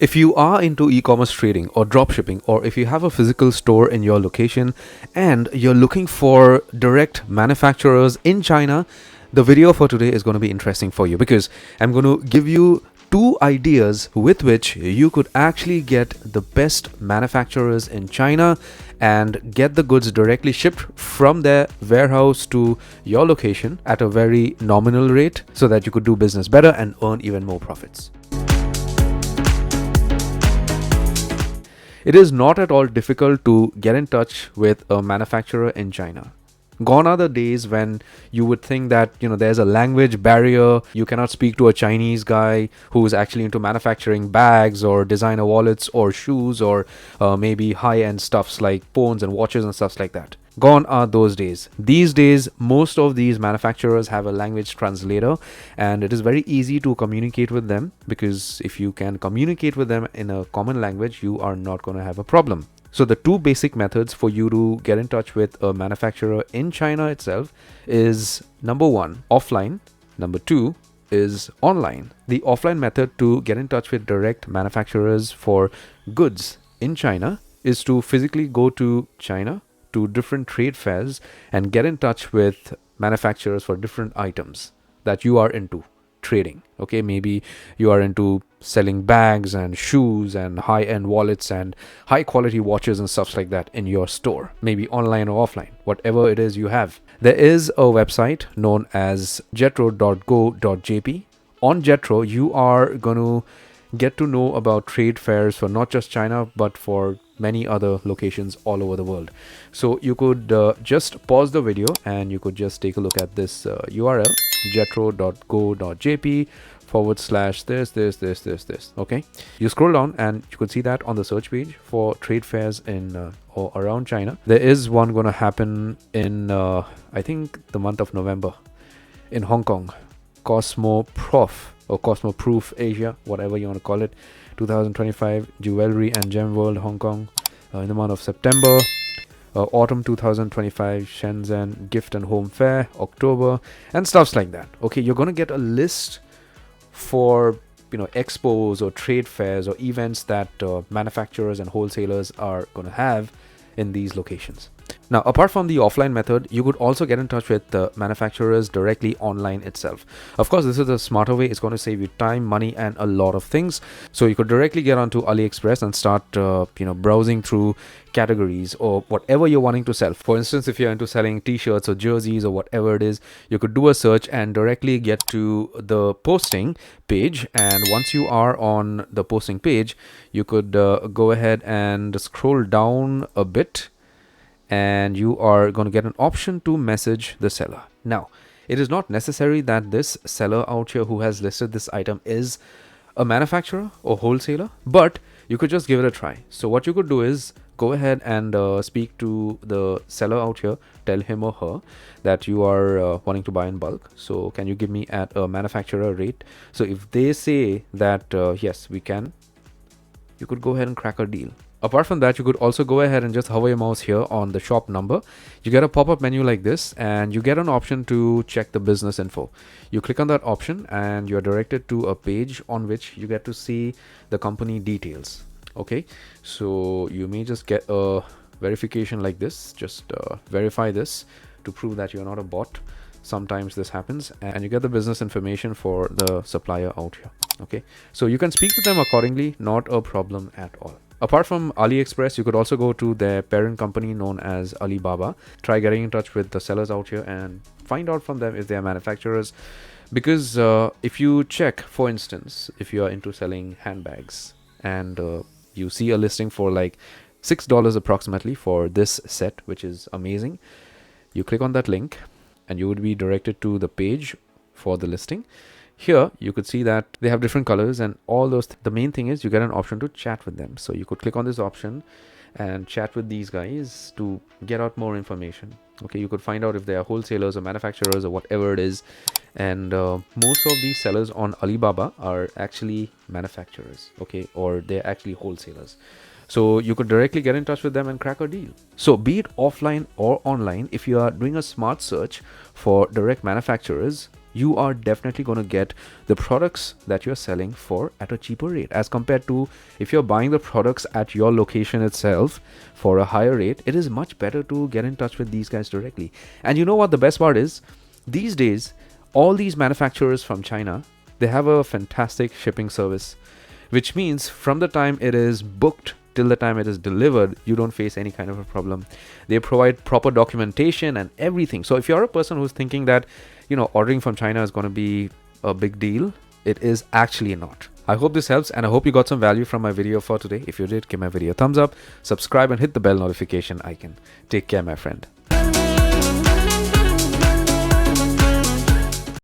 If you are into e-commerce trading or dropshipping, or if you have a physical store in your location and you're looking for direct manufacturers in China, the video for today is going to be interesting for you because I'm going to give you two ideas with which you could actually get the best manufacturers in China and get the goods directly shipped from their warehouse to your location at a very nominal rate so that you could do business better and earn even more profits. It is not at all difficult to get in touch with a manufacturer in China. Gone are the days when you would think that, there's a language barrier. You cannot speak to a Chinese guy who's actually into manufacturing bags or designer wallets or shoes or maybe high-end stuffs like phones and watches and stuffs like that. Gone are those days. These days, most of these manufacturers have a language translator, and it is very easy to communicate with them because if you can communicate with them in a common language, you are not going to have a problem. So the two basic methods for you to get in touch with a manufacturer in China itself is number one, offline. Number two is online. The offline method to get in touch with direct manufacturers for goods in China is to physically go to China, to different trade fairs, and get in touch with manufacturers for different items that you are into trading. Okay, maybe you are into selling bags and shoes and high-end wallets and high quality watches and stuff like that in your store, maybe online or offline, whatever it is you have. There is a website known as jetro.go.jp. On Jetro, you are going to get to know about trade fairs for not just China but for many other locations all over the world. So you could just pause the video and you could just take a look at this URL, jetro.go.jp /this. Okay, you scroll down and you could see that on the search page for trade fairs in or around China. There is one going to happen in I think the month of November in Hong Kong, Cosmoprof or Cosmoproof Asia, whatever you want to call it, 2025 Jewelry and Gem World Hong Kong in the month of September. Autumn 2025 Shenzhen Gift and Home Fair, October, and stuffs like that. Okay, you're going to get a list for expos or trade fairs or events that manufacturers and wholesalers are going to have in these locations. Now, apart from the offline method, you could also get in touch with the manufacturers directly online itself. Of course, this is a smarter way. It's going to save you time, money, and a lot of things. So you could directly get onto AliExpress and start, browsing through categories or whatever you're wanting to sell. For instance, if you're into selling t-shirts or jerseys or whatever it is, you could do a search and directly get to the posting page. And once you are on the posting page, you could go ahead and scroll down a bit, and you are going to get an option to message the seller. Now, it is not necessary that this seller out here who has listed this item is a manufacturer or wholesaler, but you could just give it a try. So what you could do is go ahead and speak to the seller out here, tell him or her that you are wanting to buy in bulk. So can you give me at a manufacturer rate? So if they say that yes, we can, you could go ahead and crack a deal. Apart from that, you could also go ahead and just hover your mouse here on the shop number. You get a pop-up menu like this, and you get an option to check the business info. You click on that option and you're directed to a page on which you get to see the company details. Okay, so you may just get a verification like this. Just verify this to prove that you're not a bot. Sometimes this happens, and you get the business information for the supplier out here. Okay, so you can speak to them accordingly, not a problem at all. Apart from AliExpress, you could also go to their parent company known as Alibaba. Try getting in touch with the sellers out here and find out from them if they are manufacturers. Because if you check, for instance, if you are into selling handbags and you see a listing for like $6 approximately for this set, which is amazing, you click on that link and you would be directed to the page for the listing. Here, you could see that they have different colors and all those. The main thing is you get an option to chat with them. So you could click on this option and chat with these guys to get out more information. Okay, you could find out if they are wholesalers or manufacturers or whatever it is. And most of these sellers on Alibaba are actually manufacturers, okay, or they're actually wholesalers. So you could directly get in touch with them and crack a deal. So be it offline or online, if you are doing a smart search for direct manufacturers, you are definitely going to get the products that you're selling for at a cheaper rate, as compared to if you're buying the products at your location itself for a higher rate. It is much better to get in touch with these guys directly. And you know what the best part is? These days, all these manufacturers from China, they have a fantastic shipping service, which means from the time it is booked till the time it is delivered, you don't face any kind of a problem. They provide proper documentation and everything. So if you're a person who's thinking that, ordering from China is going to be a big deal, it is actually not. I hope this helps, and I hope you got some value from my video for today. If you did, give my video a thumbs up, subscribe, and hit the bell notification icon. Take care, my friend.